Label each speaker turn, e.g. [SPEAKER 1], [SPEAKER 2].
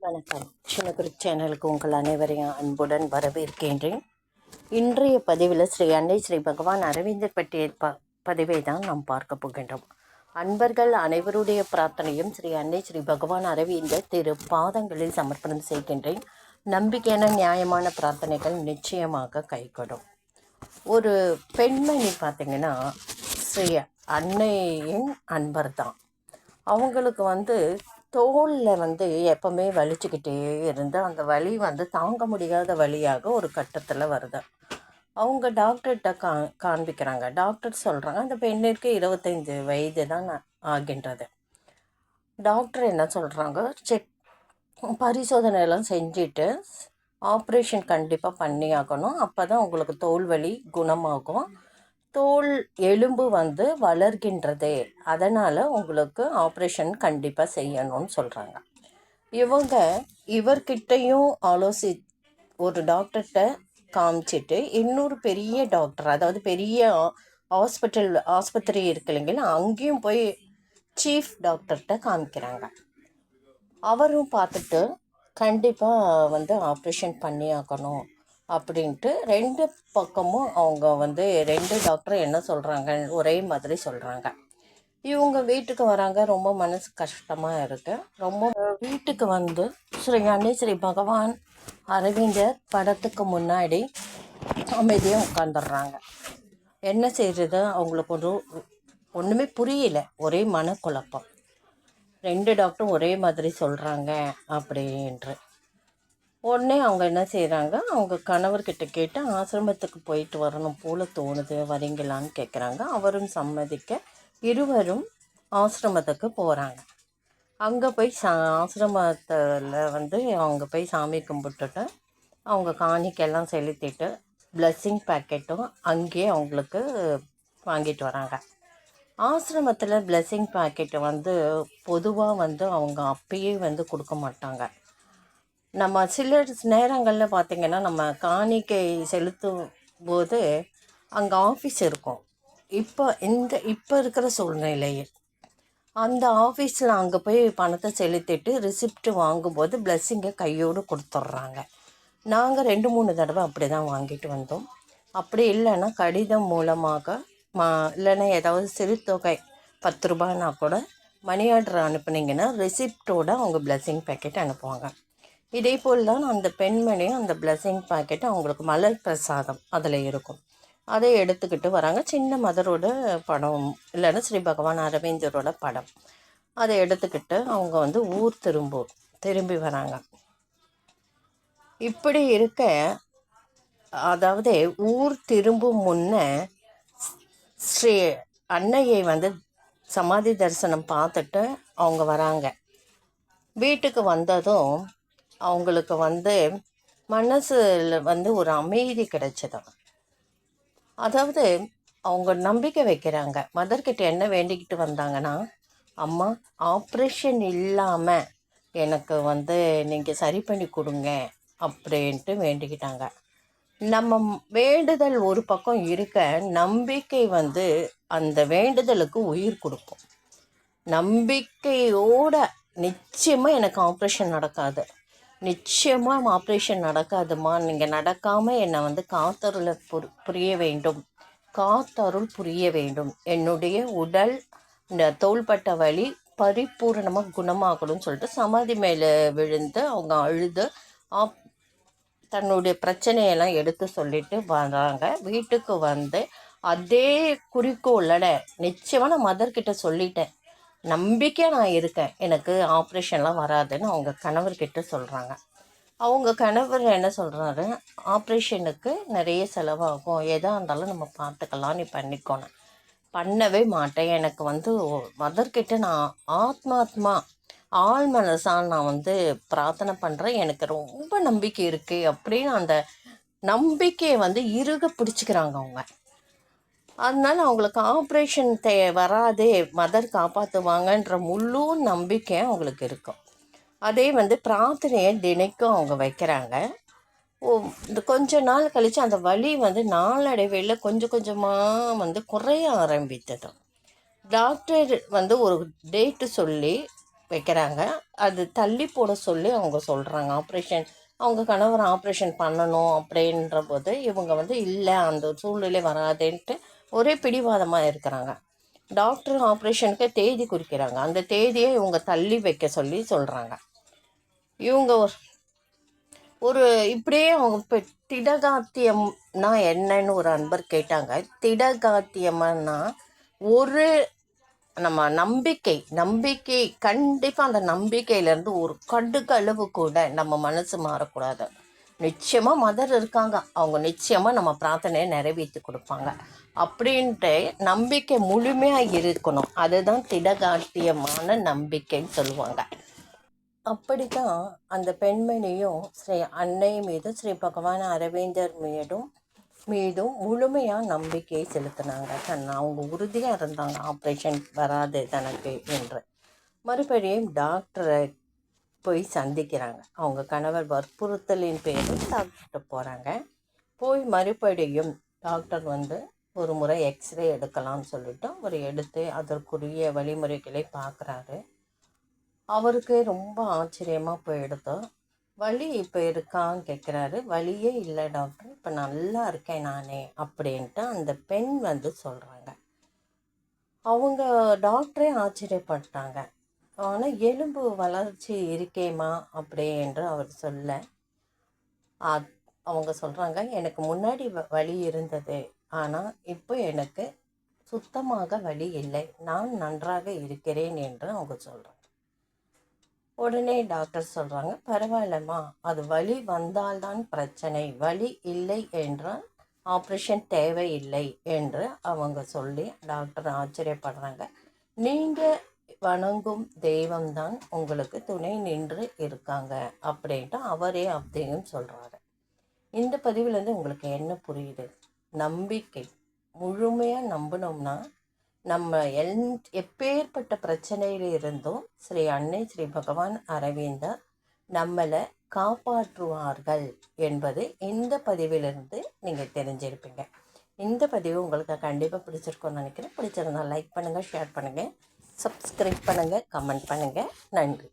[SPEAKER 1] வணக்கம். சின்னகுரு சேனலுக்கு உங்கள் அனைவரையும் அன்புடன் வரவேற்கின்றேன். இன்றைய பதிவில் ஸ்ரீ அன்னை ஸ்ரீ பகவான் அரவிந்தர் பற்றிய பதிவை தான் நாம் பார்க்க போகின்றோம். அன்பர்கள் அனைவருடைய பிரார்த்தனையும் ஸ்ரீ அன்னை ஸ்ரீ பகவான் அரவிந்தர் திரு பாதங்களில் சமர்ப்பணம் செய்கின்றேன். நம்பிக்கையான நியாயமான பிரார்த்தனைகள் நிச்சயமாக கைகூடும். ஒரு பெண்மணி பார்த்திங்கன்னா ஸ்ரீ அன்னையின் அன்பர் தான். அவங்களுக்கு தோளில் எப்போவுமே வலிச்சுக்கிட்டே இருந்து அந்த வலி தாங்க முடியாத வலியாக ஒரு கட்டத்தில் வருது. அவங்க டாக்டர்கிட்ட காண்பிக்கிறாங்க. டாக்டர் சொல்கிறாங்க அந்த பெண்ணிற்கு 25 வயது தான் ஆகின்றது. டாக்டர் என்ன சொல்கிறாங்க, பரிசோதனையெல்லாம் செஞ்சுட்டு ஆப்ரேஷன் கண்டிப்பாக பண்ணி ஆகணும். அப்போ தான் உங்களுக்கு தோல் வலி குணமாகும். தோல் எலும்பு வளர்கின்றது, அதனால் உங்களுக்கு ஆப்ரேஷன் கண்டிப்பாக செய்யணும்னு சொல்கிறாங்க. இவர்கிட்டையும் ஒரு டாக்டர்கிட்ட காமிச்சிட்டு இன்னொரு பெரிய டாக்டர், அதாவது பெரிய ஆஸ்பத்திரி இருக்கு இல்லைங்களா, அங்கேயும் போய் சீஃப் டாக்டர்கிட்ட காமிக்கிறாங்க. அவரும் பார்த்துட்டு கண்டிப்பாக ஆப்ரேஷன் பண்ணி ஆகணும் அப்படின்ட்டு ரெண்டு பக்கமும் அவங்க 2 டாக்டரும் என்ன சொல்கிறாங்க, ஒரே மாதிரி சொல்கிறாங்க. இவங்க வீட்டுக்கு வராங்க. ரொம்ப மனசு கஷ்டமாக இருக்கு. ரொம்ப வீட்டுக்கு ஸ்ரீ அன்னை ஸ்ரீ பகவான் அரவிந்தர் படத்துக்கு முன்னாடி அமைதியாக உட்காந்துடுறாங்க. என்ன செய்கிறது, அவங்களுக்கு ஒன்றுமே புரியல. ஒரே மனக்குழப்பம். 2 டாக்டரும் ஒரே மாதிரி சொல்கிறாங்க அப்படின்ட்டு. உடனே அவங்க என்ன செய்கிறாங்க, அவங்க கணவர்கிட்ட கேட்டு ஆசிரமத்துக்கு போயிட்டு வரணும் போல் தோணுது, வரீங்களான்னு கேட்குறாங்க. அவரும் சம்மதிக்க இருவரும் ஆசிரமத்துக்கு போகிறாங்க. அங்கே போய் ஆசிரமத்தில் அவங்க போய் சாமி கும்பிட்டுட்டு அவங்க காணிக்கெல்லாம் செலுத்திட்டு பிளஸ்ஸிங் பேக்கெட்டும் அங்கேயே அவங்களுக்கு வாங்கிட்டு வராங்க. ஆசிரமத்தில் பிளஸ்ஸிங் பேக்கெட்டை பொதுவாக அவங்க அப்பயே கொடுக்க மாட்டாங்க. நம்ம சில நேரங்களில் பார்த்திங்கன்னா நம்ம காணிக்கை செலுத்தும் போது அங்கே ஆஃபீஸ் இருக்கும். இப்போ இருக்கிற சூழ்நிலையில் அந்த ஆஃபீஸில் அங்கே போய் பணத்தை செலுத்திட்டு ரிசிப்ட் வாங்கும்போது பிளஸ்ஸிங்கை கையோடு கொடுத்துட்றாங்க. நாங்கள் 2-3 தடவை அப்படி தான் வாங்கிட்டு வந்தோம். அப்படி இல்லைன்னா கடிதம் மூலமாக இல்லைன்னா ஏதாவது சிறு தொகை 10 ரூபாய்னா கூட மணி ஆர்டர் அனுப்புனீங்கன்னா ரிசிப்டோடு அவங்க பிளஸ்ஸிங் பேக்கெட் அனுப்புவாங்க. இதே போல் தான் அந்த பெண்மணியும் அந்த பிளஸ்ஸிங் பேக்கெட் அவங்களுக்கு மலர் பிரசாதம் அதில் இருக்கும். அதை எடுத்துக்கிட்டு வராங்க. சின்ன மதரோட படம் இல்லைன்னா ஸ்ரீ பகவான் அரவிந்தரோட படம். அதை எடுத்துக்கிட்டு அவங்க ஊர் திரும்பி வராங்க. இப்படி இருக்க, அதாவது ஊர் திரும்பும் முன்ன ஸ்ரீ அன்னையை சமாதி தரிசனம் பார்த்துட்டு அவங்க வராங்க. வீட்டுக்கு வந்ததும் அவங்களுக்கு மனசில் ஒரு அமைதி கிடைச்சது. அதாவது அவங்க நம்பிக்கை வைக்கிறாங்க. மதர்கிட்ட என்ன வேண்டிக்கிட்டு வந்தாங்கன்னா, அம்மா ஆப்ரேஷன் இல்லாமல் எனக்கு நீங்கள் சரி பண்ணி கொடுங்க அப்படின்ட்டு வேண்டிக்கிட்டாங்க. நம்ம வேண்டுதல் ஒரு பக்கம் இருக்க, நம்பிக்கை அந்த வேண்டுதலுக்கு உயிர் கொடுக்கும். நம்பிக்கையோட நிச்சயமாக எனக்கு ஆப்ரேஷன் நடக்காது, நிச்சயமாக ஆப்ரேஷன் நடக்காதுமா, நீங்கள் நடக்காமல் என்னை காத்தருளை புரிய வேண்டும், காத்தருள் புரிய வேண்டும், என்னுடைய உடல் இந்த தோள்பட்ட வலி பரிபூர்ணமாக குணமாகணும்னு சொல்லிட்டு சமாதி மேலே விழுந்து அவங்க அழுது தன்னுடைய பிரச்சனையெல்லாம் எடுத்து சொல்லிட்டு வராங்க. வீட்டுக்கு அதே குறிக்கோளோட நிச்சயமாக நான் மதர்கிட்ட சொல்லிட்டேன், நம்பிக்கையாக நான் இருக்கேன், எனக்கு ஆப்ரேஷன்லாம் வராதுன்னு அவங்க கணவர்கிட்ட சொல்கிறாங்க. அவங்க கணவர் என்ன சொல்கிறாரு, ஆப்ரேஷனுக்கு நிறைய செலவாகும், எதாக இருந்தாலும் நம்ம பார்த்துக்கலாம், நீ பண்ணிக்கோணும். பண்ணவே மாட்டேன், எனக்கு மதர்கிட்ட நான் ஆத்மாத்மா ஆள் மனசால் நான் பிரார்த்தனை பண்ணுறேன், எனக்கு ரொம்ப நம்பிக்கை இருக்குது அப்படின்னு அந்த நம்பிக்கையை இறுக பிடிச்சிக்கிறாங்க அவங்க. அதனால் அவங்களுக்கு ஆப்ரேஷன் வராதே, மதர் காப்பாற்றுவாங்கன்ற முழு நம்பிக்கை அவங்களுக்கு இருக்கும். அதே பிரார்த்தனையை தினைக்கும் அவங்க வைக்கிறாங்க. இந்த கொஞ்ச நாள் கழித்து அந்த வலி நாளடைவில் கொஞ்சம் கொஞ்சமாக குறைய ஆரம்பித்தது. டாக்டர் ஒரு டேட்டு சொல்லி வைக்கிறாங்க. அது தள்ளி போட சொல்லி அவங்க சொல்கிறாங்க. ஆப்ரேஷன் அவங்க கணவர் ஆப்ரேஷன் பண்ணணும் அப்படின்ற போது இவங்க வந்து இல்லை, அந்த சூழ்நிலை வராதுன்ட்டு ஒரே பிடிவாதமாக இருக்கிறாங்க. டாக்டர் ஆப்ரேஷனுக்கு தேதி குறிக்கிறாங்க. அந்த தேதியை இவங்க தள்ளி வைக்க சொல்லி சொல்கிறாங்க. இவங்க ஒரு இப்படியே அவங்க இப்போ திடகாத்தியம்னா என்னன்னு ஒரு அன்பர் கேட்டாங்க. திடகாத்தியம்னா ஒரு நம்ம நம்பிக்கை கண்டிப்பாக அந்த நம்பிக்கையிலேருந்து ஒரு கடுகளவு கூட நம்ம மனசு மாறக்கூடாது. நிச்சயமாக மதர் இருக்காங்க, அவங்க நிச்சயமாக நம்ம பிரார்த்தனையை நிறைவேற்றி கொடுப்பாங்க அப்படின்ட்டு நம்பிக்கை முழுமையாக இருக்கணும். அதுதான் திடகாத்தியமான நம்பிக்கைன்னு சொல்லுவாங்க. அப்படித்தான் அந்த பெண்மணியும் ஸ்ரீ அன்னை மீது ஸ்ரீ பகவான் அரவிந்தர் மீதும் முழுமையாக நம்பிக்கையை செலுத்தினாங்க. அவங்க உறுதியாக இருந்தாங்க ஆப்ரேஷன் வராது தனக்கு என்று. மறுபடியும் டாக்டரை போய் சந்திக்கிறாங்க. அவங்க கணவர் வற்புறுத்தலின் பேரில் டாக்டர்கிட்ட போகிறாங்க. போய் மறுபடியும் டாக்டர் வந்து ஒரு முறை எக்ஸ்ரே எடுக்கலாம்னு சொல்லிட்டு அவர் எடுத்து அதற்குரிய வழிமுறைகளை பார்க்குறாரு. அவருக்கு ரொம்ப ஆச்சரியமாக போயிடுது. வலி இப்போ இருக்கான்னு கேட்குறாரு. வலியே இல்லை டாக்டர், இப்போ நல்லா இருக்கேன் நானே அப்படின்ட்டு அந்த பெண் வந்து சொல்கிறாங்க. அவங்க டாக்டரே ஆச்சரியப்பட்டாங்க. ஆனால் எலும்பு வளர்ச்சி இருக்கேம்மா அப்படி என்று அவர் சொல்ல அவங்க சொல்கிறாங்க, எனக்கு முன்னாடி வலி இருந்தது, ஆனால் இப்போ எனக்கு சுத்தமாக வலி இல்லை, நான் நன்றாக இருக்கிறேன் என்று அவங்க சொல்கிறாங்க. உடனே டாக்டர் சொல்கிறாங்க, பரவாயில்லம்மா, அது வலி வந்தால்தான் பிரச்சனை, வலி இல்லை என்றால் ஆப்ரேஷன் தேவையில்லை என்று அவங்க சொல்லி டாக்டர் ஆச்சரியப்படுறாங்க. நீங்கள் வணங்கும் தெய்வம்தான் உங்களுக்கு துணை நின்று இருக்காங்க அப்படின்ட்டு அவரே அப்படியும் சொல்கிறாரு. இந்த பதிவுலேருந்து உங்களுக்கு என்ன புரியுது? நம்பிக்கை முழுமையாக நம்பினோம்னா நம்ம எப்பேற்பட்ட பிரச்சனையில் இருந்தும் ஸ்ரீ அன்னை ஸ்ரீ பகவான் அரவிந்தர் நம்மளை காப்பாற்றுவார்கள் என்பது இந்த பதிவிலிருந்து நீங்கள் தெரிஞ்சிருப்பீங்க. இந்த பதிவு உங்களுக்கு கண்டிப்பாக பிடிச்சிருக்கும்னு நினைக்கிறேன். பிடிச்சிருந்தால் லைக் பண்ணுங்கள், ஷேர் பண்ணுங்கள், சப்ஸ்கிரைப் பண்ணுங்கள், கமெண்ட் பண்ணுங்கள். நன்றி.